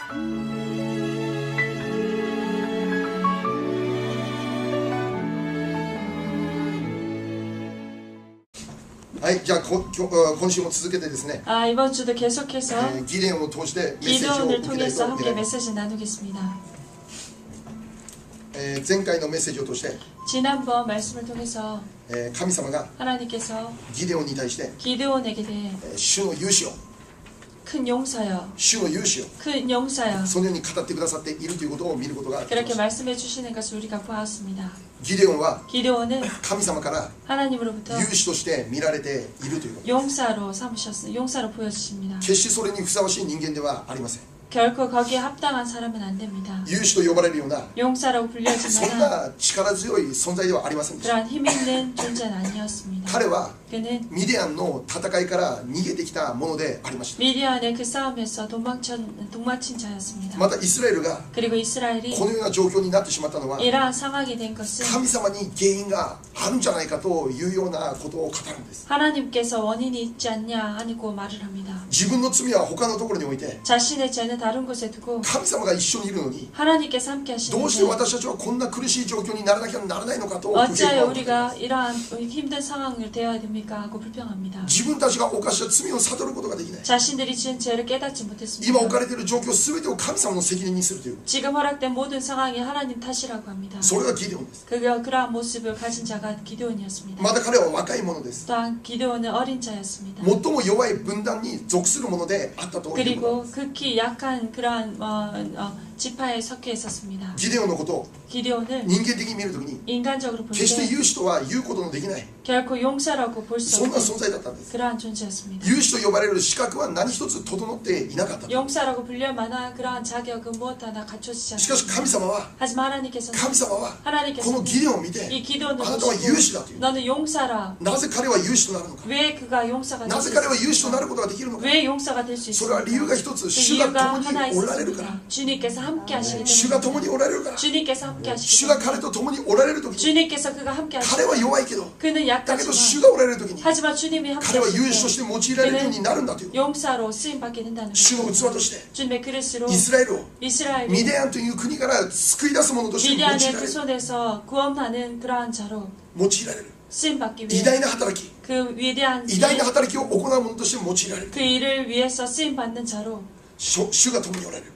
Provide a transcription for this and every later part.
はい、じゃあ今週も続けてですね、 이번 주도 계속해서 ギデオンを通してメッセージを 기도원을 受けたい 통해서 と思い 함께 ます。 메시지 나누겠습니다. 前回のメッセージを通して、 지난번 말씀을 통해서 神様が 하나님께서 ギデオンに対して、 기드온에게 대해 主の勇姿を 큰 용사여, 主の勇姿を 큰 용사여 そのように語ってくださっているということを見ることができま 그렇게 す。 말씀해 주시는 것을 우리가 보았습니다. ギデオンは 기드온은 神様から 하나님으로부터 勇士として見られているということ。 용사로 보여주십니다. 決してそれにふさわしい人間ではありません。 결코 거기에 합당한 사람은 안 됩니다. 勇士と呼ばれるような 용사라고 そん 불려지만 な力強い存在ではありませんでした。 그러한 힘 있는 존재는 아니었습니다. 彼は 그는 ミディアンの戦いから逃げてきたものでありました。 미디안의 그 싸움에서 도망친 자였습니다. またイスラエルが 그리고 이스라엘이 このような状況になってしまったのは 이러한 상황이 된 것은 神様に原因があるんじゃないかというようなことを語るんです。 하나님께서 원인이 있지 않냐 하고 말을 합니다. 自分の罪は他のところに置いて 자신의 죄는 다른 곳에 두고 神様が一緒にいるのに 하나님께서 함께 どうして 하시는데 私たちはこんな苦しい状況にならなきゃならないのかと 어찌하여 不平不満を持っていま 우리가 す。 이러한 힘든 상황을 대해야 됩니까 하고 불평합니다. 自分たちが犯した罪を悟ることができない。 자신들이 지은 죄를 깨닫지 今 못했습니다. 置かれている状況全てを神様の責任にするという、 지금 허락된 모든 상황이 하나님 탓이라고 합니다. それがギデオンです。 그러한 모습을 가진 자가 기드온이었습니다. また彼は若い者です。 또한 기드온은 어린 자였습니다. 最も弱い分断に属するものであったということ。 그리고 극히 약한 그러한 지파에 섞여 있었습니다. ギデオンのことを 기드온을 人間的に見るときに 인간적으로 볼 決して 때 勇士とは言うことのできない 결코 용사라고 볼 수 そんな 없는 存在だったんです。 그러한 존재였습니다. 勇士と呼ばれる資格は何一つ整っていなかった。 용사라고 불릴 만한 그러한 자격은 무엇 하나 갖춰지지 しかし 않습니다. 神様は 하지만 하나님께서는 神様はこの 하나님께서는 ギデオンを見て 이 기도원을 あなたは勇士だという。 너는 용사라. なぜ彼は勇士となるのか、 왜 그가 용사가 な 될 ぜ 수 彼は勇士とな 있습니까? ることができるのか、 왜 용사가 될 수 それは 있습니까? 理由が一つ、 그 主が 이유가 共に 하나 おられるから。 있었습니다. 주님께서 함께 하시기 主が共に 때문입니다. おられるから。 주님께서 함께 하시기 主が 때문에 彼と共におられるときに、 주님께서 그가 함께 彼は 하시기 弱いけど、 그는 だけど 약하지만 主がおられるときに、 하지만 주님이 함께 彼は勇士と 하실 して 때 用いられるようになるんだという。 용사로 쓰임받게 된다는 主の器 것입니다. として、 주님의 그릇으로 イスラエルを 이스라엘이 ミディアンという国から救い出すものとして用いら 미디안의 れ 그 る。 손에서 구원하는 그러한 자로 用いられる。 쓰임받기 偉 위해 大な働き、 그 위대한 偉大な働きを行うものとして用いられる。 그 일을 위해서 쓰임받는 자로 主が共におられる。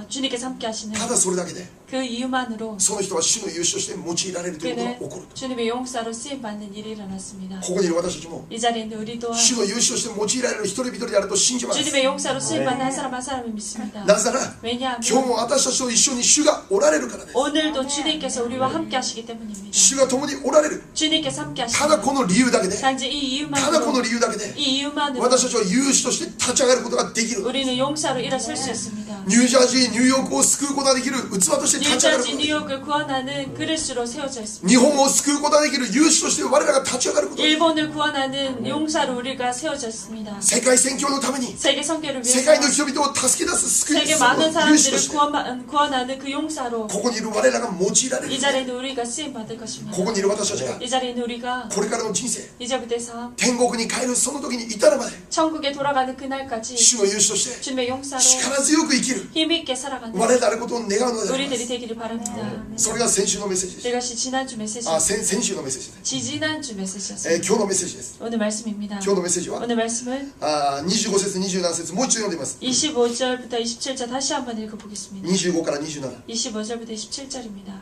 주님께서 함께 하시는 ただそれだけで、 그 이유만으로 その人は主の勇士として用いられるということが 그는 起こると。 주님의 용사로 쓰임받는 일이 일어났습니다. ここにいる私たちも、 이 자리에 있는 우리 또한 主の勇士として用いられる一人一人であると信じます。 주님의 용사로 쓰임받는 한 사람 한 사람을 믿습니다. なぜなら、 왜냐하면 今日も私たちと一緒に主がおられるからです。 오늘도 주님께서 우리와 함께 하시기 때문입니다. 主が共におられる。 주님께서 함께 ただ 하시는 この理由だけで、 단지 이 ただこの 이유만으로 理由だけで、 이 이유만으로 私たちは勇士として立ち上がることができる。 우리는 용사로 일어설 수 있습니다. ニュージャージー、ニューヨークを救うことができる器として立ち上がること 뉴저지 ができる。 뉴욕을 구원하는 그릇으로 세워져 있습니다. 日本を救うことができる勇士として我らが立ち上がることができる。 일본을 구원하는 용사로 우리가 세워져 있습니다. 世界宣教のために 세계 선교를 世 위해서 界の人々を助け出す救い 세계 主 많은 の勇士と 사람들을 して 구원하는 그 용사로 ここにいる我らが用いられる。 이 자리에 있는 우리가 쓰임 받을 것입니다. ここにいる私たちが 이 자리에 있는 우리가 これからの人生、 이제부터 삶, 天国に帰るその時に至るまで 천국에 돌아가는 그날까지 主の勇士として 주님의 용사로 力強く生きる 힘있게 살아가는 我らであることを願うのでありま 우리들이 す。 되기를 바랍니다. それが先週のメッセージです。 이것이 지난주 메시지, 先週のメッセージです。 지지난주 메시지였습니다. 今日のメッセージです。 오늘 말씀입니다. 今日のメッセージは 오늘 말씀은 25節27節もう一度読んでみます。 25절부터 27절 다시 한번 읽어보겠습니다. 25から27。 25절부터 27절입니다.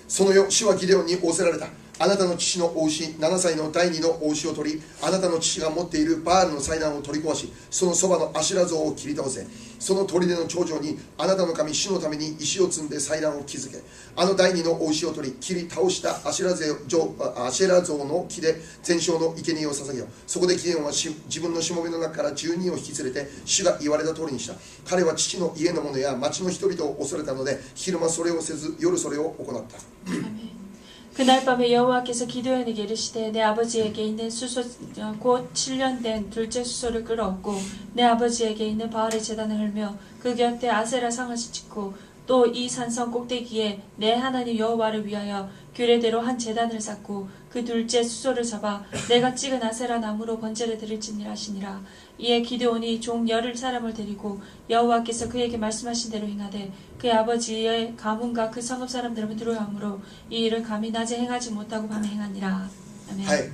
その夜、主はギデオンに仰せられた。あなたの父のお牛、7歳の第2のお牛を取り、あなたの父が持っているバールの祭壇を取り壊し、そのそばのアシュラ像を切り倒せ。その砦の頂上に、あなたの神、主のために石を積んで祭壇を築け。あの第2のお牛を取り、切り倒したアシェラ像の木で全焼の生贄を捧げよう。そこでギデオンは自分のしもべの中から10人を引き連れて、主が言われた通りにした。彼は父の家の者や町の人々を恐れたので、昼間それをせず、夜それを行った。 그날 밤에 여호와께서 기드온에게 이르시되 내 아버지에게 있는 수소 곧 7년 된 둘째 수소를 끌어엎고 내 아버지에게 있는 바알의 제단을 헐며 그 곁에 아세라 상을 짓고 또 이 산성 꼭대기에 내 하나님 여호와를 위하여 규례대로 한 제단을 쌓고 그 둘째 수소를 잡아 내가 찍은 아세라 나무로 번제를 드릴지니라 하시니라. 이에 기드온이 종 10사람을 데리고 여호와께서 그에게 말씀하신 대로 행하되 그의 아버지의 가문과 그 성읍 사람들은 두려워하므로 이 일을 감히 낮에 행하지 못하고 밤에 행하니라. 아멘. はい、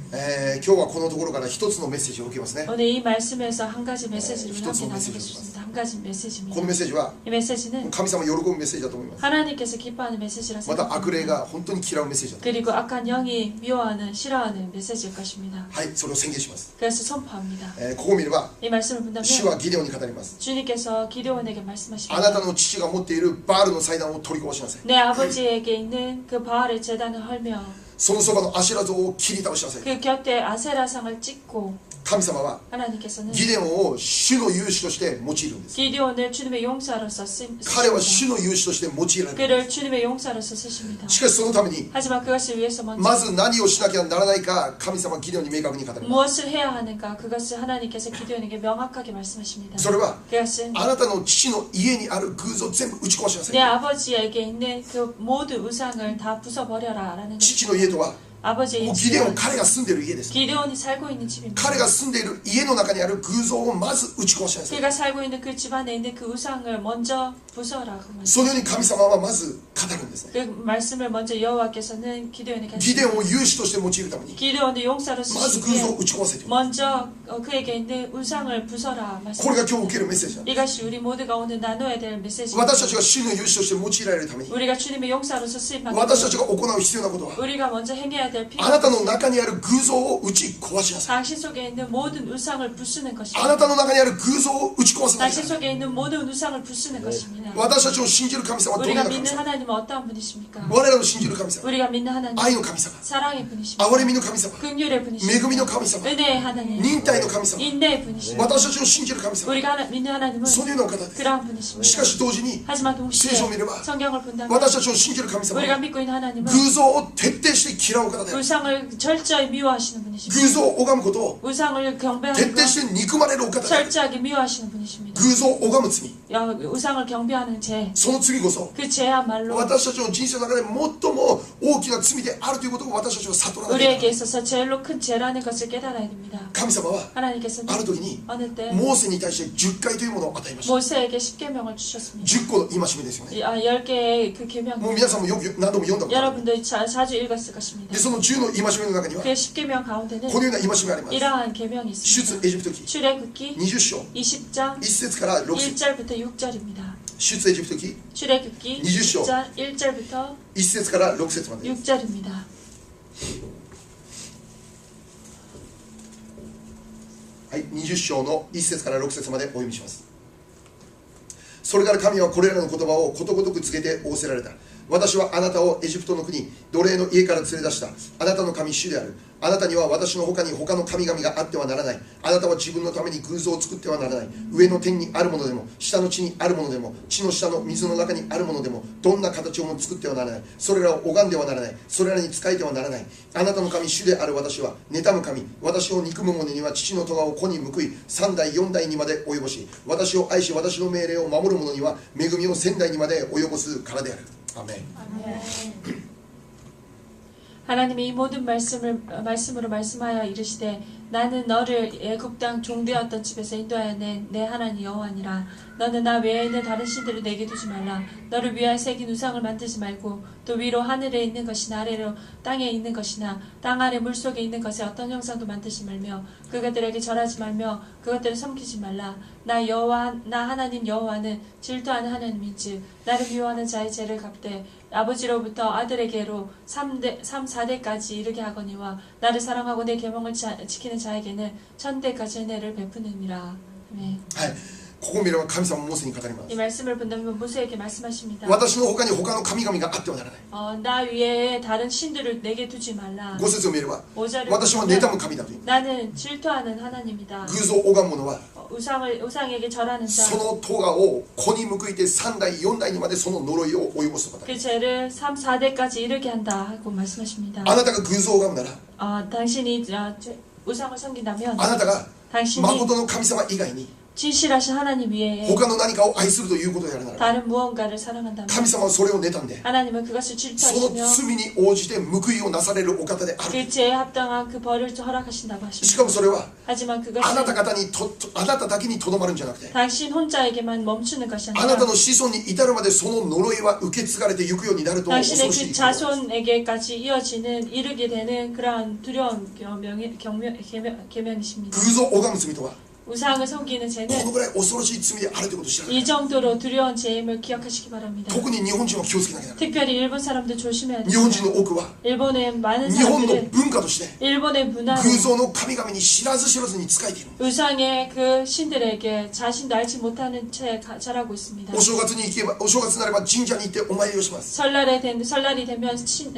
今日はこのところから一つのメッセージを受けますね。 오늘 이 말씀에서 한 가지 메시지를 함께 네, 나누겠습니다. 한 가지 この 메시지입니다. メッセージは 이 메시지는 神様喜ぶメッセージだと思います。 하나님께서 기뻐하는 메시지라 また悪霊 생각합니다. が本当に嫌うメッセージだと思い 그리고 악한 영이 미워하는 싫어하는 메시지일 것입니다. ます。はい、それを宣言します。 그래서 선포합니다. ここを見れば 이 말씀을 본다면 主はギデオンに語ります。 주님께서 기드온에게 あなた 말씀하십니다. の父が持っているバールの祭壇を取り壊しなさい。 내 아버지에게 있는 그 바알의 제단을 헐며 そのそばのアシュラ像を切り倒しなさい。 그 곁에 아세라상을 찍고 神様は 하나님께서는 ギデオンを主の勇士として用いるんです。 기드온을 주님의 용사로서 彼は主 쓰십니다. の勇士として用いられる。 그를 주님의 용사로서 쓰십니다. しかしそのために 하지만 그것을 위해서 ま 먼저 ず何をしなきゃならないか神様はギデオンに明確に語ります。 무엇을 해야 하는가 그것을 하나님께서 기드온에게 명확하게 말씀하십니다. それは 그것은 あなたの父の家にある偶像を全部打ち壊しなさ 내 い。 아버지에게 있는 그 모든 우상을 다 부숴버려라 라는 父 것입니다. の家とは 아버지의 もうギデオン 집은 彼が住んでいる家です。 기드온이 살고 있는 집입니다. 彼が住んでいる家の中にある偶像をまず打ち壊しなさい。 그가 살고 있는 그 집안에 있는 그 우상을 먼저 부숴라 그 말씀. そのように神様はまず語るんですね。 그 말씀을 먼저 여호와께서는 기드온에게 ギデオン 하십니다. を勇士として用いるために 기드온을 용사로 まず 쓰시기 偶像を 위해 打ち壊せという。 먼저 그에게 있는 우상을 부숴라 これが今日 말씀. 受けるメッセージなんです 이것이 우리 모두가 오늘 나눠야 될 메시지입니다. 私たちが主の勇士として用いられるために 우리가 주님의 용사로서 쓰임 받기 私たち 위해 が行う必要なことは 우리가 먼저 행해야 될 あ 필요한 なたの中にある偶像を打ち壊しなさい。 당신 속에 있는 모든 우상을 부수는 あな 것입니다. たの中にある偶像を打ち壊すので 당신 す。 속에 있는 모든 우상을 부수는 것입니다. 私たちを信じる神様はどのよう 우리가 な神 믿는 様？ 하나님은 어떠한 분이십니까? 我らの信じる神様、 우리가 믿는 하나님 愛の神様、 사랑의 분이십니다. 憐れみの神様、 긍휼의 恵 분이십니다. みの神様、 은혜의 하나님 忍耐の神様、 인내의 분이십니다. 私たちを信じる神様、 우리가 믿는 하나님은 そのようなお方です。 그러한 し 분이십니다. かし同時に 하지만 동시에聖書を見れば 성경을 본다면 私たちを信じる神様 우리가 は 믿고 있는 하나님은 偶像を徹底して嫌うお方で、 우상을 철저히 미워하시는 偶 분이십니다. 像を拝むことを 우상을 徹 경배하는 底して憎まれるお方で、 철저하게 미워하시는 분이십니다. 偶像を拝む罪、 우상을 경배하는 죄, その罪こそ 그 죄야말로 私たちの人生の中で最も大きな罪であるということを私たちは悟らなければなら 우리에게 ない。 있어서 제일로 큰 죄라는 것을 깨달아야 됩니다. 神様は 하나님께서는 ある時に 어느 때 モーセに対して10回というものを与えました。 모세에게 10계명을 주셨습니다. 10個の戒めですよね。 10개의 그 계명 もう皆さんもよく何度も読んだことある。 여러분도 자주 읽었을 것입니다. でその10の戒めの中には 그 10계명 가운데는 このような戒めがあります。 이러한 계명이 出 있습니다. エジプト記 출애굽기 20章 20장 1節から6節 1절부터 6절입니다. 出エジプト記 출애굽기 20장 20장 1절부터 1節から6節まで。 6절입니다. はい、20章の1節から6節までお読みします。それから神はこれらの言葉をことごとく告げて仰せられた。私はあなたをエジプトの国奴隷の家から連れ出した。あなたの神主である。あなたには私の他に他の神々があってはならない。あなたは自分のために偶像を作ってはならない。上の天にあるものでも下の地にあるものでも地の下の水の中にあるものでもどんな形をも作ってはならない。それらを拝んではならない。それらに仕えてはならない。あなたの神主である私は妬む神、私を憎む者には父の咎を子に報い3代4代にまで及ぼし、私を愛し私の命令を守る者には恵みを1000代にまで及ぼすからである。アメン。 하나님이 이 모든 말씀으로 말씀하여 이르시되 나는 너를 애굽 땅 종되었던 집에서 인도하여 낸 내 하나님 여호와니라. 너는 나 외에 있는 다른 신들을 내게 두지 말라. 너를 위하여 새긴 우상을 만들지 말고 또 위로 하늘에 있는 것이나 아래로 땅에 있는 것이나 땅 아래 물속에 있는 것에 어떤 형상도 만들지 말며 그것들에게 절하지 말며 그것들을 섬기지 말라. 나 하나님 여호와는 질투하는 하나님인즉 나를 미워하는 자의 죄를 갚되 아버지로부터 아들에게로 4대까지 이르게 하거니와 나를 사랑하고 내 계명을 지키는 자에게는 1000대까지 은혜를 베푸느니라. 아멘. はい、ここを見れば神様もモーセに語りま 이 す。 말씀을 본다면 모세에게 말씀하십니다. 私の他に他の神々があってはならない。 나 위에 다른 신들을 내게 두지 말라. 5節を見れば 5절을 私は妬む神だという。 나는 질투하는 하나님이다. 偶像を拝む者は 우상에게 절하는 자 その咎を子に報いて3代4代にまでその呪いを及ぼすと語る。 그 죄를 3, 4대까지 이르게 한다 하고 말씀하십니다. あなたが偶像を拝むなら、 당신이 우상을 섬긴다면 あなたが 당신이 誠の神様以外に 진실하신 하나님 위에 他の何かを愛するということであるならば 다른 무언가를 사랑한다면 神様はそれを妬んで 하나님은 그것을 その 질투하시며 罪に応じて報いをなされるお方である 그 죄에 합당한 그 벌을 허락하신다고 しかも 하십니다. それは 하지만 あなた 그것은 方にあなただけにとどまるんじゃなくて 당신 혼자에게만 멈추는 것이 あなた 아니라 の子孫に至るまでその呪いは受け継がれていくようになると恐 당신의 ろし 그 い 자손에게까지 이어지는 이르게 되는 그러한 두려운 계명이십니다. 偶像を拝む罪とは 우상을 섬기는 こ 죄는 のぐらい恐ろしい罪であるということを知らない 이 정도로 두려운 죄임을 기억하시기 바랍니다. 特に日本人は気をつけなきゃならない 특별히 일본 사람들 조심해야 日本人 됩니다. の多くは 일본의 많은 日本の 사람들은 文化として 일본의 문화를 偶像の神々に知らず知らずに仕えている 우상의 그 신들에게 자신도 알지 못하는 채 자라고 있습니다. お正月に行けばお正月になれば神社に行ってお参りをします 설날이 되면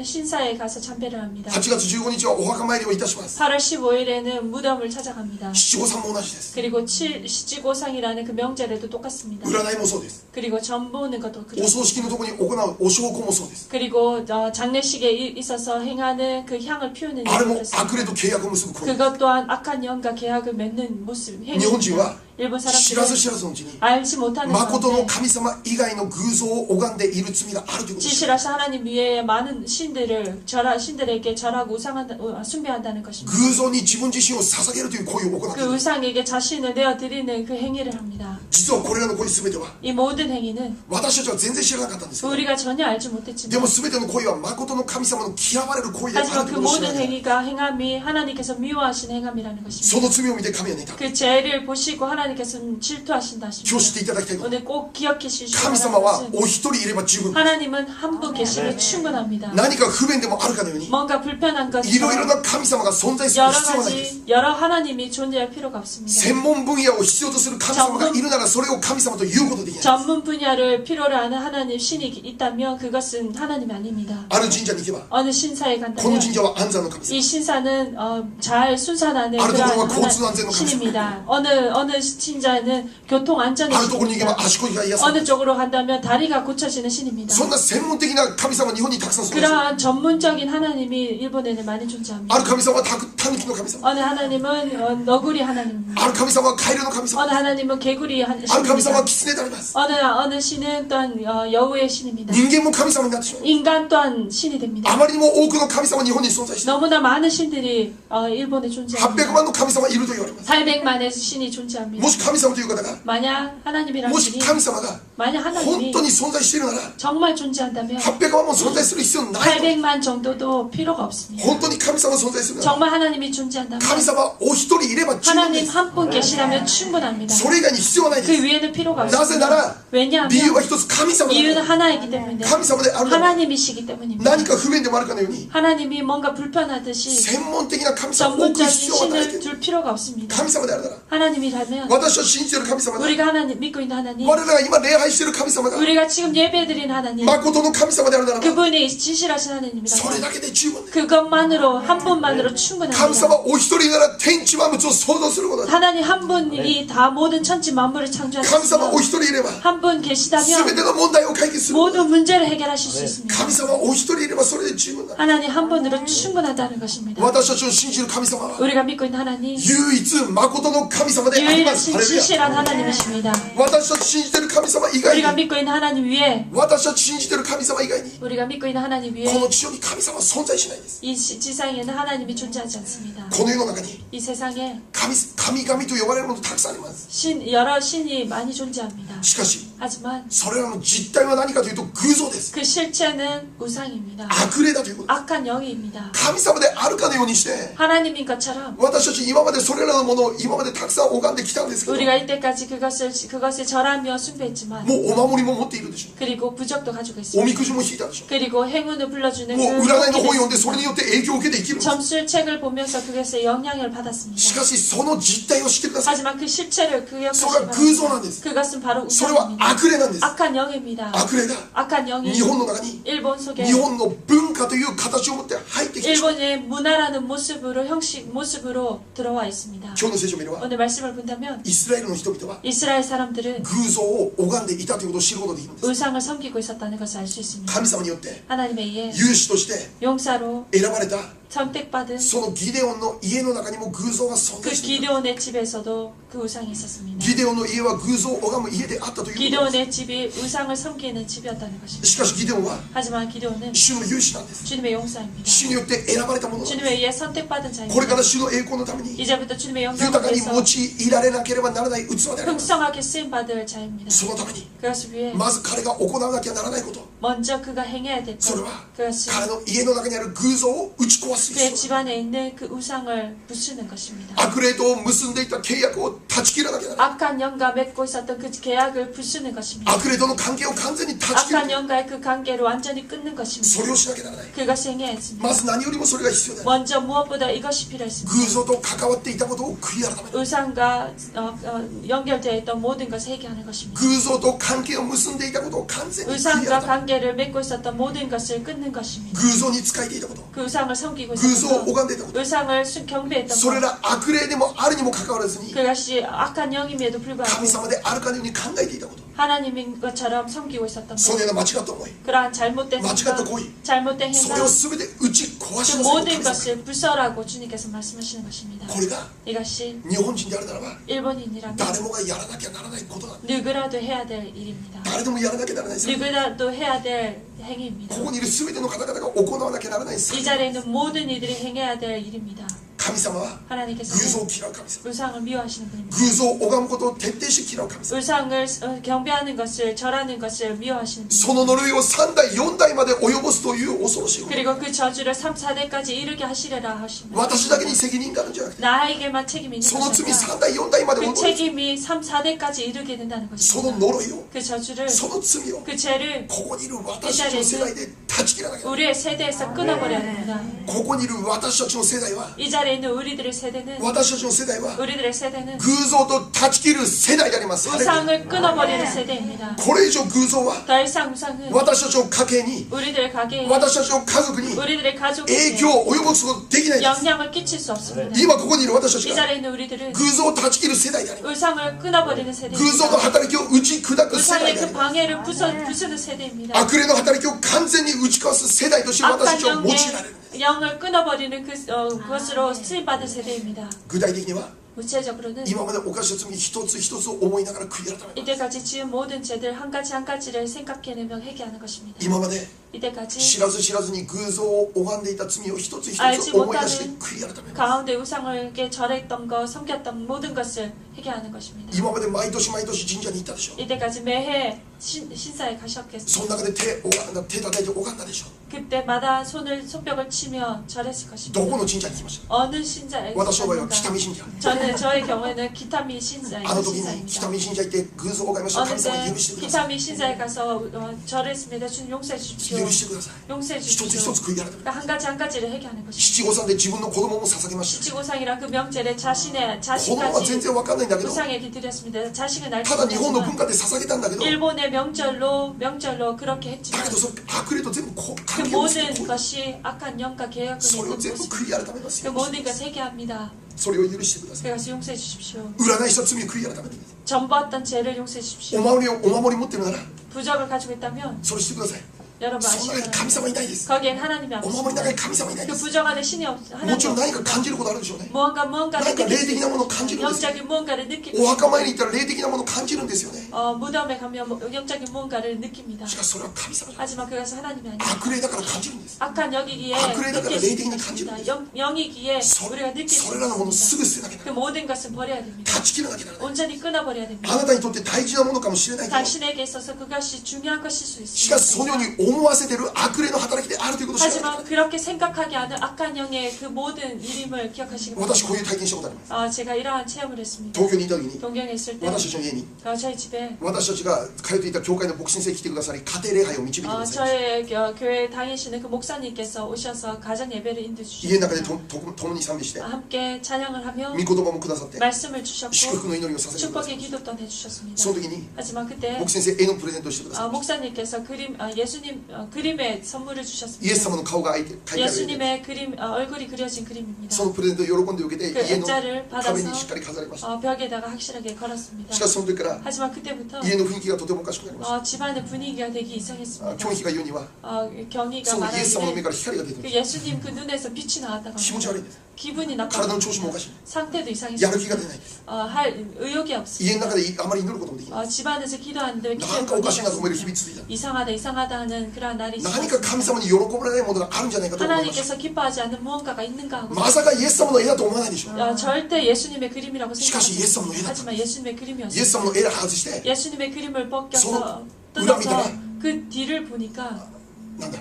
신사에 가서 참배를 합니다. 8月15日はお墓参りをいたします 8월 15일에는 무덤을 찾아갑니다. 七五三も同じです 그리고 시지고상이라는 그 명절에도 똑같습니다. 占いもそうです 그리고 점 보는 것도 お 그렇습니다. 葬式のところに行うお焼香もそうです 그리고 장례식에 있어서 행하는 그 향을 피우는 あれ 일도 も 그렇습니다. 悪霊と契約を結ぶ行為 그것 또한 악한 영과 계약을 맺는 모습 日本人 행위입니다. は 일본 知らず 사람들은 知らずのうちに 알지 못하는 誠の 가운데 神様以外の偶像を拝んでいる罪があるということです 진실하신 하나님 위에 많은 신들에게 절하고 숭배한다는 것입니다. 偶像に自分自身を捧げるという行為を行ってい 그 る 우상에게 자신을 내어드리는 그 행위를 합니다. 実はこれらの行為全ては 이 모든 행위는 私たちは全然知らなかったんですけど 우리가 전혀 알지 で 못했지만 も全ての行為は誠の神様の嫌われる行為である 하지만 とい 그 うことを知ら 모든 ない 행위가 행함이 하나님께서 미워하신 행함이라는 そ 것입니다. の罪を見て神は妬む 그 죄를 보시고 하나님께서는 질투하신다 今日知 하십니다. っていただきたいこと 오늘 꼭 기억해 주시기 神様は 바라는 お一人いれば十分 하나님은 한 분 계시면 충분합니다. 何か不便でもあるかのように 뭔가 불편한 いろいろ 것처럼 な神様が存在する 여러 必要はないです 가지 여러 하나님이 존재할 필요가 없습니다. 専門分野を必要とする神様がいるならそれを神様と言うことできない 전문 분야를 필요로 하는 하나님 신이 있다면 그것은 하나님이 아닙니다. ある神社に行けば 어느 신사에 この 간다면 神社は安産の神様 이 신사는 잘 순산하는 아르 그런 도로가 고추 안전의 신입니다. 어느 신자는 교통 안전의 あるところに行けば 신입니다. 足腰が癒され 어느 る 쪽으로 간다면 다리가 고쳐지는 신입니다. そんな専門的な神様日本にたくさん存在する 그러한 전문적인 하나님이 일본에는 많이 あ 존재합니다. る神様はタヌキの神様 어느 하나님은 너구리 하나님입니다. ある神様はカエルの神様 어느 하나님은 개구리 ある神様 신입니다. は狐であります 어느 신은 또한 여우의 신입니다. 人間も神様になってしまう 인간 또한 신이 あ 됩니다. まりにも多くの神様日本に存在して 너무나 많은 신들이 일본에 800 존재합니다. 万の神様いると言われます 800만의 신이 존재합니다. もし神様という方が 만약 하나님이라는 もし 신이 神様が 만약 本 하나님이 当に存在しているなら 정말 존재한다면 800万も存在する必要ないと 800만 정도도 필요가 없습니다. 本当に神様存在するなら 정말 하나님이 존재한다면 神様お一人いれば十分で 하나님 す 한 분 계시다면 충분합니다. それ以外に必要はないで 그 す 위에는 필요가 なぜな 없습니다. ら 왜냐하면 理由は一つ神様だ 이유는 から 하나이기 때문에 神様であるなら 하나님이시기 때문입니다. 何か不便でもあるかのように 하나님이 뭔가 불편하듯이 専門的な神様を置く 전문적인 必要はないけ 신을 ど 둘 필요가 없습니다. 神様であるなら 하나님이라면 私は信じている神様だ 우리가 하나님 믿고 있는 하나님 我らが今礼拝している神様が 우리가 지금 예배드린 하나님 誠の神様であるならば 그분이 진실하신 それ 하나님이라면 だけで十分です 그것만으로 한 분만으로 神 충분합니다. 様お一人なら天地万物を創造することだ 하나님 한 분이 다 모든 천지 만물을 神様お 창조하셨으며 一人いれば 한 분 全 계시다면 ての問題を解決する 모든 문제를 해결하실 수 있습니다. 神様お一人いればそれで十分だ 하나님 한 분으로 충분하다는 것입니다. 私たちの信じる神様は 우리가 믿고 있는 하나님 唯一誠の神様であります 유일하신 ハレルヤ 진실한 하나님이십니다. 私たち信じている神様以外 우리가 に 믿고 있는 하나님 위에 私たち信じている神様以外に 우리가 믿고 있는 하나님 こ 위에 の地上に神様は存在しないです 이 지상에는 하나님이 존재하지 않습니다. この世の中に 이 세상에 神々と呼ばれるものたくさんあります 여러 신이 많이 존재합니다. しかし 하지만 それらの実態は何かというと偶像です 그 실체는 우상입니다. 悪霊だということです 악한 영입니다. 神様であるかのようにして 하나님인 것처럼 私たち今までそれらのものを今までたくさん拝んできたんですけど 우리가 이때까지 그것을 절하며 숭배했지만 もうお守りも持っているでしょ 그리고 부적도 가지고 おみ 있습니다. くじも引いたでしょ 그리고 행운을 불러주는 もう 그 占いの本を 토끼도 読んでそれによって影響を受けて生きるんです 점술책을 보면서 그것에 영향을 し 받았습니다. かしその実態を知ってください 하지만 그 실체를 기억하시기それは偶像なん 바랍니다. です 그것은 바로 それは 우상입니다. 悪霊なんです 악한 영입니다. 悪霊が 악한 영이 日本の中に 일본 속에 日本の文化という形を持って入ってきてしまう 일본의 문화라는 모습으로 들어와 있습니다. 今日の聖書を見れば 오늘 말씀을 본다면 イスラエルの人々は 이스라엘 사람들은 偶像を拝んでいたということを知ることができるんです 우상을 섬기고 있었다는 것을 알 수 있습니다. 神様によって 하나님에 의해 勇士として 용사로 選ばれた 선택받은 そのギデオンの家の中にも偶像が存 그 在していた。 기드온의 집에서도 그 우상이 있었습니다. ギデオンの家は偶像を拝む家であったということです。 기드온의 집이 우상을 섬기는 집이었다는 것입니다. しかしギデオンは 하지만 기드온은 主の勇士なんです。 주님의 용사입니다. 主によって選ばれたものなんです。 주님에 의해 선택받은 これか 자입니다. ら主の栄光のために 이제부터 주님의 豊 영광을 かに 위해서 用いられなければならない器であります。 풍성하게 쓰임받을 자입니다. そのために 그것을 위해 まず彼が行わなきゃならないこと、 먼저 그가 행해야 될 それ 것, は 그것이 彼の家の中にある偶像を打ち壊す必 그의 要。 집안에 있는 그 우상을 부수는 것입니다. 悪霊と結んでいた契約を断ち切らなきゃならない。 악한 영과 맺고 있었던 그 계약을 부수는 것입니다. 悪霊との関係を完全に断ち切る。 악한 영과의 그 관계를 완전히 끊는 것입니다. それをしなきゃならない。 그것을 해야 했습니다. まず何よりもそれが必要だ。 먼저 무엇보다 이것이 필요했습니다. 偶像と関わっていたことを悔い改める。 우상과 연결되어 있던 모든 것을 해결하는 것입니다. 偶像と関係を結んでいたことを完全に悔い 우상과 改める。 관계를 맺고 있었던 모든 것을 끊는 것입니다. 偶像に仕えていたこと、 그 우상을 섬기고 偶像を 있었던 拝んでいたこと、 우상을 경배했던 それ 것 ら悪霊でもあるにもかかわらずに 그것이 악한 영임에도 神 불구하고 様であるかのように考えていたこと、 하나님인 것처럼 섬기고 있었던 その 것 ような間違った思い、 그러한 잘못된 맞이갔다 생각, 고의. 잘못된 それ 행각 を全て打ち壊し 그 なさいと 모든 神様。 것을 부서라고 주님께서 말씀하시는 것입니다. これが 이것이 日本人であるならば 일본인이라면 誰もがやらなきゃならないことなんだ。 누구라도 해야 될 일입니다. 誰でもやらなきゃならないです。 누구라도 해야 될 행위입니다. ここにいる全ての方々が行わなきゃならないです。 이 자리에 있는 모든 이들이 행해야 될 일입니다. 神様は偶 하나님께서는 像を嫌う神様。 우상을 미워하시는 분입니다. 偶像を拝むことを徹底して嫌う神様。 우상을 경배하는 것을 절하는 것을 미워하시는 そ 분입니다. の呪いを3代4代まで及ぼすという恐ろしいこと。 그리고 그 저주를 3, 4대까지 이르게 하시리라 하십니다. 私だけに責任があるんじゃなくて、 나에게만 책임이 있는 その 것이 罪 아니라 3代4代まで 그 及ぼす。 책임이 3, 4대까지 이르게 된다는 その 것입니다. 呪いを、 그 저주를 その罪を 그 죄를 ここにいる私たちの世代で断ち切らなきゃ。 우리의 세대에서 끊어버려야 됩니다. ここにいる私たちの世代は、 이 자리에 있는 우리들의 세대는 私たちの世代は 우리들의 세대는 偶像と断ち切る世代であります。 우상을 끊어버리는 세대입니다. これ以上偶像は 더 이상 우상은 私たちの家計に、 우리들의 가게에 私たちの家族に 우리들의 影 가족에게 響を及ぼすことができないんです。 영향을 끼칠 수 없습니다. 今ここにいる私たち 이 が 자리에 있는 우리들은 偶像を断ち切る世代であります。 우상을 끊어버리는 偶像の 세대입니다. 働きを打ち砕く世代 우상의 であ 그 ります。 방해를 부수는 세대입니다. 悪霊の働きを完全に打ち壊す世代として私た 악한 ちは用いられるんです。 영을 끊어버리는 그것으로 쓰임받은 세대입니다. 具体的には 구체적으로는 今まで犯した罪一つ一つを思いながら悔い改めます。 이때까지 지은 모든 죄들 한 가지를 생각해내며 회개하는 것입니다. 今まで 이때까지 知らず知らずに偶像を拝んでいた罪を一つ一 알지 つ思い出して 못하는 悔い改めます。 가운데 우상을게 절했던 것, 섬겼던 모든 것을 회개하는 것입니다. 今まで毎年毎年神社に行ったでしょう。 이때까지 매해 신사에 가셨겠습니다. その中で手叩いて拝んだでしょう。 그때마다 손뼉을 치며 절했을 ど 것입니다. この神社に行きました。 어느 신사에 私の場合は 가셨습니까? 北見神社。 저의 경우에는 기타미 신사에 あの時に北 신사입니다. 見神社行って偶像を拝みました。 어느 神様 때 許してくださ 기타미 신사에 가서 절했습니다. 주님 용서해 い。 주십시오. 許してください。 용서해 一つ 주십시오. 一つ悔い改める。 그러니까 한 가지 한 가지를 회개하는 것입니다. 七五三で自分の子供も捧げました。 七五三이란 그 명절에 자신의 子供は全 자식까지 然わかんないんだけど、 우상에게 드렸습니다. 자식은 알지 ただ日本の文 못하지만 化で捧げたんだけど、だ 일본의 명절로 그렇게 했지만 けどその悪霊と全部こう 그 関係をして 모든 것이 악한 영과 계약을 それを 맺는 全部 것입니다. 悔い改めます 그 よ。 모든 것을 회개합니다. それを許してください。 그것을 용서해 주십시오. 占いした罪を悔い改めてください。 전부했던 죄를 용서해 お 주십시오. 守り持ってるなら 부적을 가지고 있다면 それしてください。 여러분 その中に神 아시잖아요. 様いないです。 거기엔 하나님이 お守りの中 없습니다. に神様いないで 그 す。 부적 안에 신이 も 하나님이 ちろん何か 없습니다. 感じることあるでしょうね。 무언가를 何か 느낄 霊 수 的なものを感じ 있습니다. るんですよ。 영적인 무언가를 느낄 お 수 墓参り 있습니다. に行ったら霊的なものを感じるんですよね。 무덤에 가면 영적인 무언가를 느낍니다. しかしそれは神様じゃない。 하지만 그것은 하나님이 아니에요. 悪霊だから感じるんです。 악한 영이기에 악霊だから 느낄 수霊的に 있습니다. 感じるんです。 영이기에 そ 우리가 느낄 수 それらのものをす 있습니다. ぐ捨てなきゃな 그 らない。 모든 것을 버려야 됩니다. 断ち切らなきゃならない。 온전히 끊어버려야 あ 됩니다. なたにとって大事なものかもしれないけど、 당신에게 있어서 그것이 중요한 것일 수 しかしそのよう 있습니다. に思わせてる悪霊の働きであるということを知らなきゃなら 하지만 ない。 그렇게 생각하게 하는 악한 영의 그 모든 일임을 기억하시기 私こう 바랍니다. いう体験したことあります。 제가 이러한 체험을 했습니다. 東京にいた時に 동경에 있을 때 私たちの家に 저희 집에 私たちが通っていた教会の牧師先生来てくださり、家庭礼拝を導いてくださいました。 저희 교회 다니시는 그 목사님께서 오셔서 가정 예배를 인도해 家の中で 주셨습니다. 共に賛美して 함께 찬양을 하며 御言葉もくださって 말씀을 祝 주셨고 福の祈りをさせてください 축복의 기도 또한 해주셨습니다. その時に 하지만 그때 牧師先生絵のプレゼントをしてください 목사님께서 예수님 그림의 선물을 주셨습니다. イエス様の顔が描いてある 예수님의 그림 얼굴이 그려진 그림입니다. そのプレゼントを喜んで受けて 그 家の 액자를 壁にしっ 받아서 かり飾りました。 벽에다가 확실하게 걸었습니다. しかしその時から 하지만 그때부터 家の雰囲気がとてもおかしくなりました。 집안의 분위기가 되게 이상했습니다. キョンヒが言うには 경희가 そのイエス様の目 말하기를 から光が出て 그 る。 예수님 그 눈에서 빛이 나왔다고 気持ち 합니다. 悪いんです。 기분이 体 나빠 の調子もおかしい。 상태도 やる 이상했습니다. 気が出ないです。 할 의욕이 家 없습니다. の中であまり祈ることもできない。 집안에서 기도하는데 왜 な 기도를 んかおかしいなと思える日 못했습니다. 々続いた。 이상하다 이상하다 하는 그러한 날이 何か神 있었습니다. 様に喜ばれないものがあるんじゃないかと思いました。 하나님께서 기뻐하지 않는 무언가가 있는가 하고 まさかイエス様の絵だと思わないでしょ。 절대 예수님의 그림이라고 시카시 예수님의 생각합니다. 애다. 하지만 예수님의 イエス 그림이었습니다. 様の絵を外して、 예수님의 그림을 벗겨서 서- 뜯어서裏見たら 그 뒤를 보니까 なんだ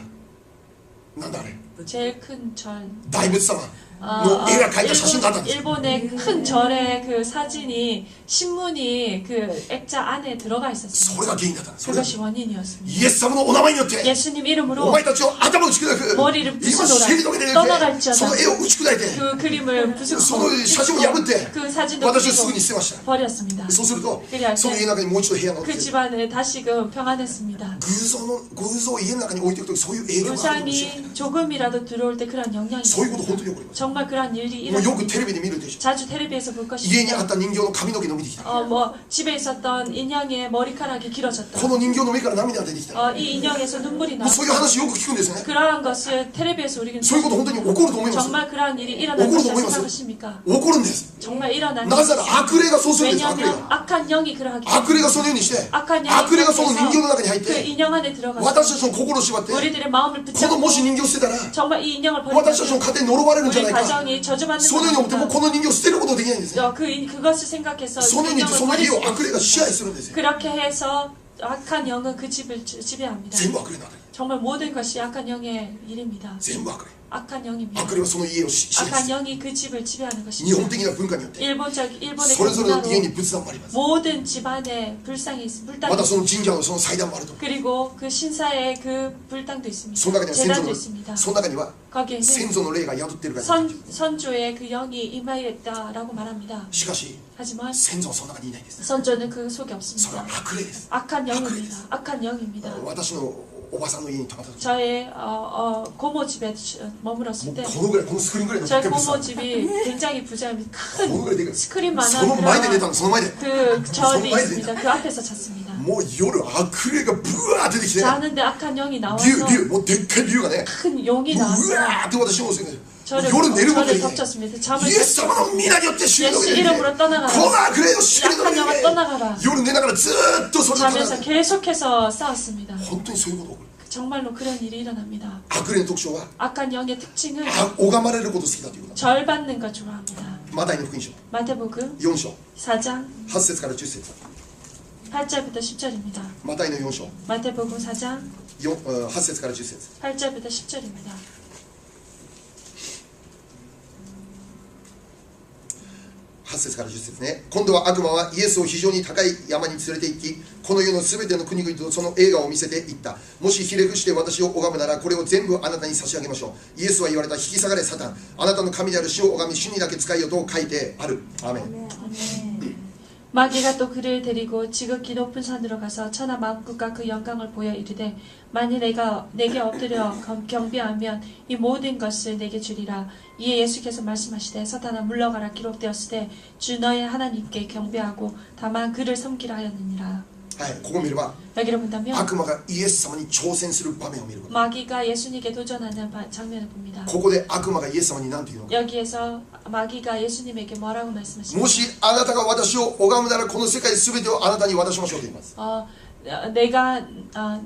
なんだあれ 제일 큰 절 大仏様の絵が描いた写真があったんです。 일본의 큰 절의 그 사진이 신문이 그 액자 안에 들어가 そ 있었습니다. れが原因だったんです。それ 그것이 원인이었습니다. イエス様のお名前によって 예수님 お 이름으로 前たちを頭を打ち砕く 머리를 今 부수노라 尻の上で떠나갈지어다 その絵を打ち砕いて 그 그림을 その写真を破って 그 사진도 私をすぐ 부수고 に捨てました。 버렸습니다. そうすると 그리할 その 때 家の中にもう一度部屋が起き 그 て 집안에 다시금 평안했습니다. 偶像を家の中に置いておくとそういう影響があるかもしれない。 우상이 조금이라도 들어올 때 그런 영향이 そういうこと 있습니다. 本当に起こります。 정말 그런 일이 もうよ 일어납니다. くテレビで見るでしょ。 자주 텔레비에서 볼 家にあ 것입니다. った人形の髪の毛伸びてきた。 집에 있었던 인형의 머리카락이 こ 길어졌다. の人形の目から涙が出てきた。 이 인형에서 눈물이 もう 나. そういう話よく聞くんですよね。 그러한 것을 텔레비에서 우리는 そういうこと本当に起こると思います。 정말 그러한 일이 일어날 억울하다 것이라 보이면서. 생각하십니까? 起こるんです。 정말 일어날 なぜなら悪霊がそうするんです。悪霊 왜냐하면 が。 악한 영이 그러하기 悪霊がそのようにして 악한 悪霊がその人形 영이 の中に入っ 그 て 인형 안에 들어가서 私たちの心を縛ってこ 우리들의 마음을 の 붙잡고 もし人形を捨てたら 정말 이 인형을 私たちの 버리면 家庭に呪われるんじゃ 우리 ないか 가정이 저주받는 そのように思っても 거니까 この人形を捨てることができないんですね。 그것을 생각해서 そのように 인형을 その 버릴 家 수 を悪霊が支 없습니다. 配するんですよ。 그렇게 해서 악한 영은 그 집을 지배합니다. 全部悪霊の中に 정말 모든 것이 악한 영의 일입니다. 全部悪霊。 악한 영입니다. 悪霊はその家を支配 악한 する。 영이 그 집을 지배하는 日 것입니다. 本的な文化によって 일본의 それぞれの家に 문화로 仏壇もあります。 모든 집안에 불상이 불당이 またその 있습니다. 神社のその祭壇もあると。 그리고 그 신사의 그 불당도 その中 있습니다. には先祖 재단도 の 있습니다. その中には 거기에는 先祖の霊が宿っているから。 선조의 그 영이 임하였다라고 말합니다. しかし 하지만 先祖はその中にいないんです。 선조는 그 속에 それは 없습니다. 悪霊です。 악한 악한 영입니다. 악한 영입니다. 私のおばさんの家にたまたま 저의 고모 집에 も 머물었을 う 때 このぐらいこのスクリーンぐらいの 저희 でっかい 고모 仏 집이 굉장히 부자입니다. 壇このぐらいでか 큰 い。 스크린 そ 만한 の前で寝た 그런 のその前で 그 절이 정말 있습니다. 그 앞에서 잤습니다. もう夜悪霊がブワー出てきて 자는데 악한 영이 나와서 竜もうでっかい竜がね 큰 용이 もうう 나와서 わーって私を襲う。 저를 夜寝ることで 덮쳤습니다. 잠을 イエス様の皆によって主の 예수 上に 이름으로 떠나가라. この悪霊を主の 악한 上 영을 に 떠나가라. 夜寝ながらずーっとそれを唱 자면서 える。 계속해서 싸웠습니다. 本当にそういうことが起こる。 정말로 그런 일이 일어납니다. 悪霊の特徴は 악한 영의 특징은 拝まれること好きだということ。 절 받는 걸 좋아합니다. マタイの福音書 마태복음 4章 4장 8節から10節 8절부터 10절입니다. マタイの4章 마태복음 4장 8節から10節 8절부터 10절입니다. 8節から10節ね。今度は悪魔はイエスを非常に高い山に連れて行き、この世のすべての国々とその栄華を見せていった。もしひれ伏して私を拝むなら、これを全部あなたに差し上げましょう。イエスは言われた。引き下がれサタン。あなたの神である主を拝み、主にだけ仕えよと書いてある。アーメン。 마귀가 또 그를 데리고 지극히 높은 산으로 가서 천하 만국과 그 영광을 보여 이르되 만일 내게 엎드려 경배하면 이 모든 것을 내게 주리라. 이에 예수께서 말씀하시되 사탄아 물러가라. 기록되었을 때 주 너의 하나님께 경배하고 다만 그를 섬기라 하였느니라. はい、ここを見れば 여기를 본다면 悪魔がイエス様に挑戦する場面を見ること。 마귀가 예수님께 도전하는 장면을 봅니다. ここで悪魔がイエス様に何て言うのか。 여기에서 마귀가 예수님에게 뭐라고 も 말씀하십니까? しあなたが私を拝むならこの世界全てをあなたに渡しましょうと言います。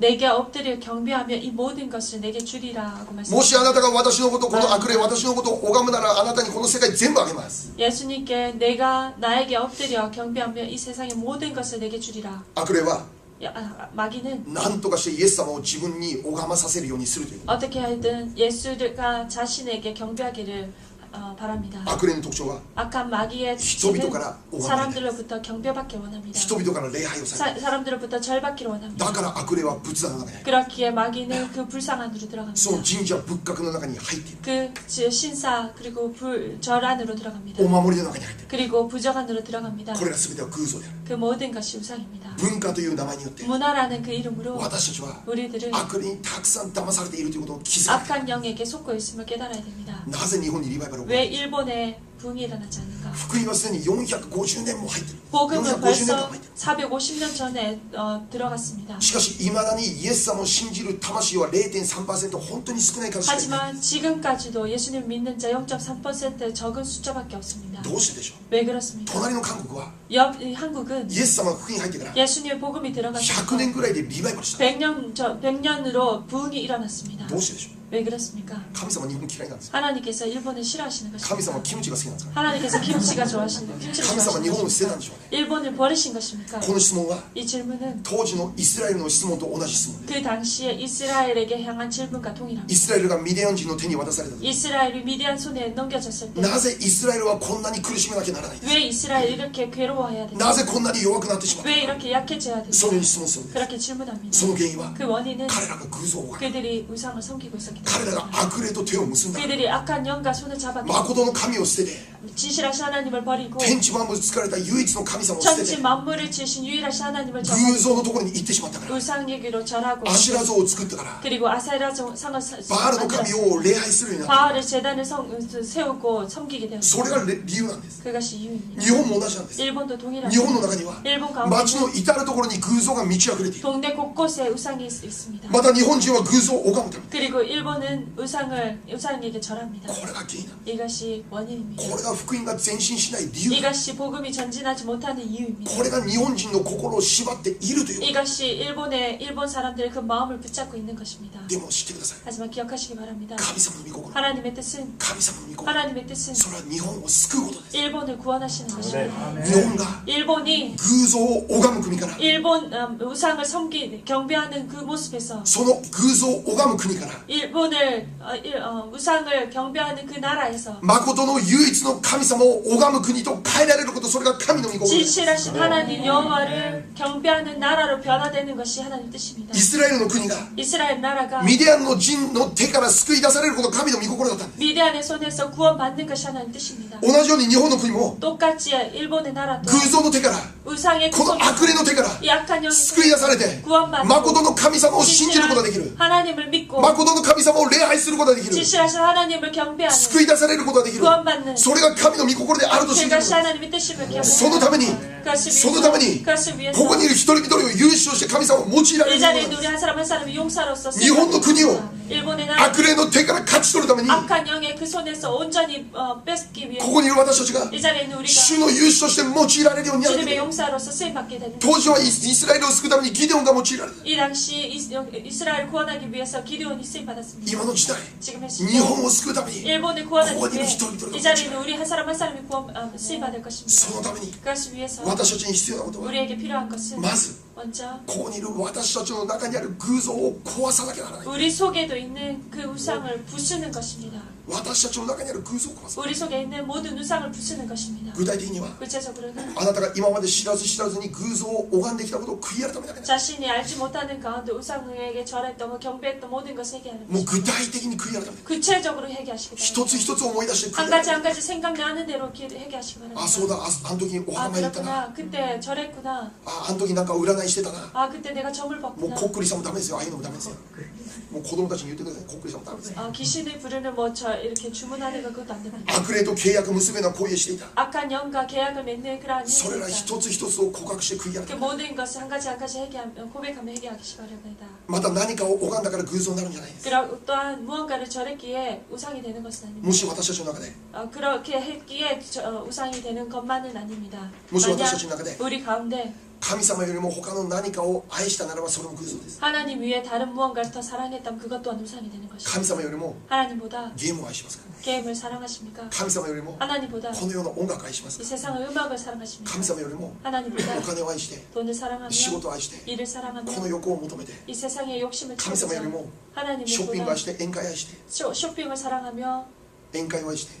내게 엎드려 경배하면 이 모든 것을 내게 주리라 하고 もし 말씀하십니다. あなたが私のことこの悪霊私のことを拝むならあなたにこの世界全部あげます。 예수님께 내가 나에게 엎드려 경배하면 이 세상의 모든 것을 내게 주리라. 悪霊は 마귀는 何とかしてイエス様を自分に拝まさせるようにするという。 어떻게 하든 예수가 자신에게 경배하기를 바랍니다. 悪霊の特徴は 악한 마귀의人々 특징은 から拝まれたい。 사람들로부터 경배받기 원합니다. 人々から礼拝をされる。 사람들로부터 절받기를 원합니다. だから悪霊は仏壇の中に入る。 그렇기에 마귀는 그 불상 안으로 そ 들어갑니다. の神社仏閣の中に入っている。 그 신사 그리고 절 안으로 들어갑니다. お守りの中に入っている。 그리고 부적 안으로 들어갑니다. これら全ては偶像である。그 모든 것이 우상입니다. 文化という名前によって 문화라는 그 이름으로 私たちは 우리들은 悪にたくさん騙されているということを気づかない。 악한 영에게 속고 있음을 깨달아야 됩니다. なぜ日本にリバイバルを起こ 왜 る？ 일본에 부흥이 일어나지 않는가? 福音はすでに450年も入ってる。 복음은 450年間 벌써 入ってる。 450년 전에 들어갔습니다. しかしいまだにイエス様を信じる魂は 0.3% 本当に少ない数しかいない。 하지만 지금까지도 예수님 믿는 자 0.3%의 적은 숫자밖에 없습니다. どうしてでしょう？ 왜 그렇습니까? 隣の韓国は 한국은 イエス様が福音に入ってから 예수님의 복음이 100 들어가서 年ぐらいでリバイバルした。 100년으로 부흥이 일어났습니다. どうしてでしょう？ 왜 그렇습니까? 神様は日本嫌いなんですよ。 하나님께서 일본을 싫어하시는 神様は 것입니까? キムチが好きなんですか 하나님께서 김치가 좋아하시는 김치를 ら。神様は日本を捨てたん 좋아하시는 でしょうね。 일본을 버리신 것입니까? この質問は 이 질문은 当時のイスラエルの質問と同じ質問で 그 당시에 이스라엘에게 향한 질문과 동일합니다. イスラエルがミディアン人の手に渡された時 이스라엘이 미디안 손에 넘겨졌을 때 なぜイスラエルはこんなに苦しめなきゃならないんです 왜 이스라엘이 이렇게 괴로워해야 な 되는가? ぜこんなに弱くなってしまった 왜 이렇게 약해져야 そのよう 되는가? に質問するんです 그렇게 질문합니다. その原因は 그 원인은 彼らが偶像を拝む 그들이 우상을 섬기고 있었기 彼らが 때문입니다. 悪霊と手を結んだ 그들이 악한 영과 손을 잡았고 誠の神を捨てて 진실하신 하나님을 버리고 天地万物作られた唯一の神様を捨て 천지 て 만물을 지으신 유일하신 하나님을 偶 저버리고 像のところに行ってしまったから 우상에게로 절하고 アシュラ像を作ったから 그리고 아세라 상을 バールの神 만들었습니다. を礼拝するようになった 바알의 재단을 세우고 섬기게 それ 되었습니다. が理由なんです 그것이 이유입니다. 日本も同じなんです 일본도 日 동일합니다. 本の中には 일본 街 가운데는 の至る所に偶像が満ち溢れている 동네 곳곳에 우상이 있습니다. また日本人は偶像を拝むため 그리고 일본은 우상에게 절합니다. これが原因なんで 이것이 す 원인입니다. これが福音が前進しない理由なんです 이것이 복음이 전진하지 못하는 이유입니다. これが日本人の心を縛っているというこ 이것이 일본 사람들의 그 마음을 붙잡고 있는 것입니다. とでも知ってください 하지만 기억하시기 바랍니다. 神様の御心 하나님의 뜻은 神様の御心 하나님의 뜻은 それは日本を救うことです 일본을 구원하시는 것입니다. 日本が 일본이 偶像を拝む国から 일본 우상을 경배하는 그 모습에서 その偶像を拝む国から 우상을 경배하는 그 나라에서 誠の唯一の神様を拝む国と変えられることそれが神の御心です 진실하신 하나님 여호와를 경배하는 나라로 변화되는 것이 하나님 뜻입니다. イスラエルの国が 이스라엘 나라가 ミディアンの人の手から救い出されることが神の御心だったんです 미디안의 손에서 구원받는 것이 하나님 뜻입니다. 同じように日本の国も 똑같이 일본의 나라도 偶像の手から 우상의 この悪霊の手から 약한 영이 救い出されて 구원받고 誠の神様を信じることができる 하나님을 믿고 誠の神様を礼拝することができる 진실하신 하나님을 경배하는 救い出されることができる 구원받는 それが神の御心であると信じる 그것이 하나님의 뜻임을 そのために 그것을 そのために 위해서 ここにいる一人一人を優勝して神様を用いられ 이 る 자리에 よう 있는 な 우리 한 사람 한 사람이 용사로서 일본의 국이요. 일본의 나라 悪霊の手から勝ち取るためにこ 악한 영의 그 손에서 온전히 뺏기 위해 こにいる私たちが 이 자리에 있는 우리가 主の勇士として用いられるようになる 주님의 용사로서 쓰임받게 되는 当時はイスラエルを救うためにギデオンが用いられた 이 당시 이스라엘 구원하기 위해서 기드온이 쓰임받았습니다. 今の時代 지금의 日 시대 本を救うために 일본을 구원하기ここにいる 위해 一人一人が 이 자리에 있는 우리 한 사람 한 사람이 쓰임받을 것입니다. そのために 그것을 위해서 私たちに必要なことは 우리에게 필요한 것은 まず 먼저 ここにいる私たちの中にある偶像を壊さなきゃならない 우리 속에도 있는 그 우상을 부수는 것입니다. 私たちの中にある偶像を壊す 우리 속에 있는 모든 우상을 부수는 것입니다. 具体的には 구체적으로는 あなたが今まで知らず知らずに偶像を拝んできたことを悔い改めなきゃならない 자신이 알지 못하는 가운데 우상에게 절했던 경배했던 모든 것을 회개하는 もう 것입니다. 具体的に悔い改めて 구체적으로 회개하시기 一 바랍니다. つ一つ思い出して悔 한 い改め 가지 て 한 가지 생각나는 대로 회개하시기 あそう 바랍니다. だあの時にお 아 墓参り行ったな 그렇구나. 그때 절했구나. あの時なんか占いしてたな 아 그때 내가 점을 もう 봤구나. こっくりさんもダメですよああいうのもダメですよもう子供たちに言ってくださいこっくりさんもダメですよ 귀신을 부르는 뭐 저 이렇게 주문하는 거 그것도 안 됩니다. 悪霊と契約結べな行為をしていた 악한 영과 계약을 맺는 그러한 それら 행위입니다. 一つ一つを告白して悔い改 그 め 모든 것을 한 가지 고백하며 회개하기 바랍니다. また何かを拝んだから偶像になるんじゃないです 그리고 또한 무언가를 절했기에 우상이 되는 것은 아닙니다. もし私たちの中で 그렇게 했기에 우상이 되는 것만은 아닙니다. もし 만약 私たちの中で 우리 가운데 神様よりも他の何かを愛したならばそれも偶像です 하나님 위에 다른 무언가를 더 사랑했다면 그것 또한 우상이 되는 神 것입니다. 様よりも 하나님보다 ゲームを愛しますか 게임을 사랑하십니까? 神様よりも 하나님보다 この世の音楽を愛します 이 か 세상의 음악을 사랑하십니까? 神様よりも 하나님보다 お金を愛して 돈을 사랑하며 仕事を愛して 일을 こ 사랑하며 の欲を求めて 이 세상의 욕심을 神様より 채우며 もショッピングを愛 하나님보다 して宴会を愛して 쇼핑을 사랑하며 宴会を愛して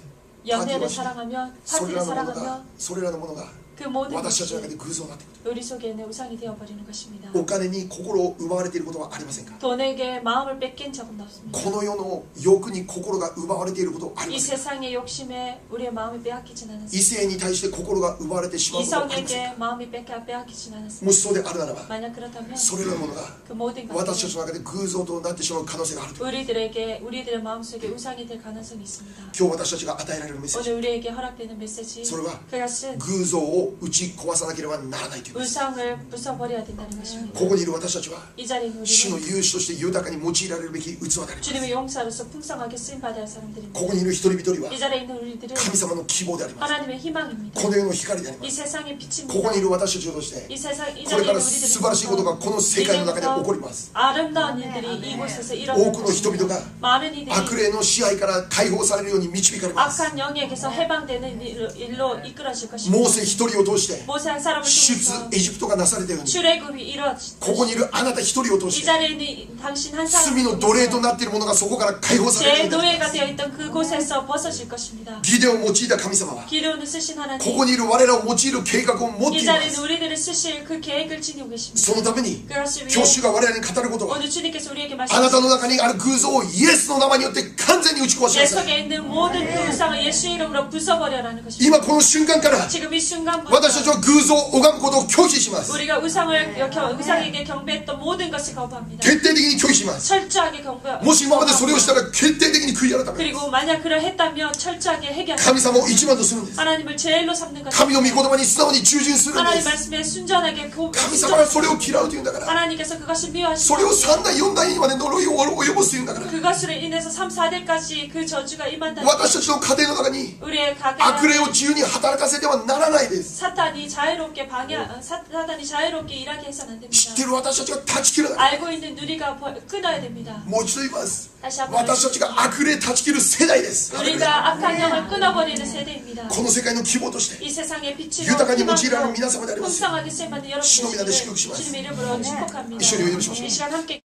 연애를 パーティーを愛して 사랑하며 それ 파티를 らのものが 사랑하며 それらのものが그 모든 私たちの中 것이 で偶像になっている 우리 속에 있는 우상이 되어버리는 것입니다. お金に心を奪われていることはありませんか 돈에게 마음을 뺏긴 적은 없습니다. この世の欲に心が奪われていることはあり 이 ませんか 세상의 욕심에 우리의 마음이 빼앗기진 異 않았습니다. 性に対して心が奪われてしまうことはありませんか 이성에게 마음이 빼앗기진 않았습니다. もしそうであるならば 만약 그렇다면 それらのものが 그 모든 私たち 것들이 の中で偶像となってしまう可能性があると 우리들의 마음속에 우상이 될 가능성이 있습니다. 今日私たちが与えられるメッセージ 오늘 우리에게 허락되는 메시지 それは 그것은 偶像を打ち壊さなければならないというメッセージ 우상을 부숴버려야 된다는 것입니다. ここにいる私たちは 이 자리에 있는 主の 우리는 勇士として豊かに用いられるべき器であります 주님의 용사로서 풍성하게 쓰임받아야 할 사람들입니다. ここにいる一人一人は 이 자리에 있는 우리들은 神様の希望であります 하나님의 희망입니다. この世の光でありま 이 す 세상의 こ 빛입니다. こにいる私たちを通して 이 세상 이 これ 자리에 か 있는 ら素晴らしいことがこの世界の中で起こります 아름다운 일들이 이곳에서 多 일어나는 くの人々 것입니다. が 많은 이들이 悪霊の支配から解放されるように導かれます 악한 영역에서 해방되는 일로 이끌어질 것입니다. モーセ一人を通して 모세 한 사람을 出 통해서 エジプトがなされたように 출애굽이 이루어질 ここにいるあなた一人を通 이 して 자리에 있는 당신 한 罪 사람을 の奴隷と 통해서 なっているものがそこから解放されるよう 제 になりま 노예가 す 되어 있던 그곳에서 벗어질 것입니다. ギデオンを用いた神様は 기도는 쓰신 こ 하나님 こにいる我らを用いる計画を持って 이 いま 자리에는 す 우리들을 쓰실 그 계획을 지니고 계십니다. そのために 그것을 今 위해 日主が我々に語ることは 오늘 주님께서 우리에게 あなた 말씀하신 の中にある偶像をイエスの名前によって完全に打ち壊し 내 なさい 속에 있는 모든 그 우상을 예수 이름으로 부숴버려라는 것입니다. 今この瞬間から 지금 이 순간부터 私たちは偶像を拝むことを拒否します 우리가 우상에게 경배했던 모든 것을 거부합니다. 決定的に拒否します 철저하게 경배. もし今までそれをしたら決定的に悔い改めます 그리고 만약 그를 했다면 철저하게 해결합니다. 神様を一番とするんです 하나님을 제일로 삼는 것. 神の御言葉に素直に従順するんで 하나님 す 말씀에 순전하게 神様がそれを嫌うというんだから 하나님께서 그것을 そ 미워하시고 れを3代4代にまで呪いを及ぼすというんだから 그것으로 인해서 3, 4대까지 그 저주가 임한다는 私たちの家庭の中に 우리의 悪 가게에 霊を自由に働かせてはならないです 사탄이 자유롭게 사탄이 자유롭게 일하게 해서는 안 知っ 됩니다. ている私たちが断ち切らない 알고 있는 누리가 끊어야 됩니다. もう一度言います 다시 한번 私たちが悪霊断ち切る世代です 우리가 악한 영을 끊어버리는 세대입니다. この世界の希望として 이 세상의 빛으로 豊かに用いられる 희망으로 皆様であります 풍성하게 쓰임받는 여러분 주님의 이름으로 축복합니다. 주님의 이름으로 축복합니다. 이시간 기도해 주십시오. 이 시간 함께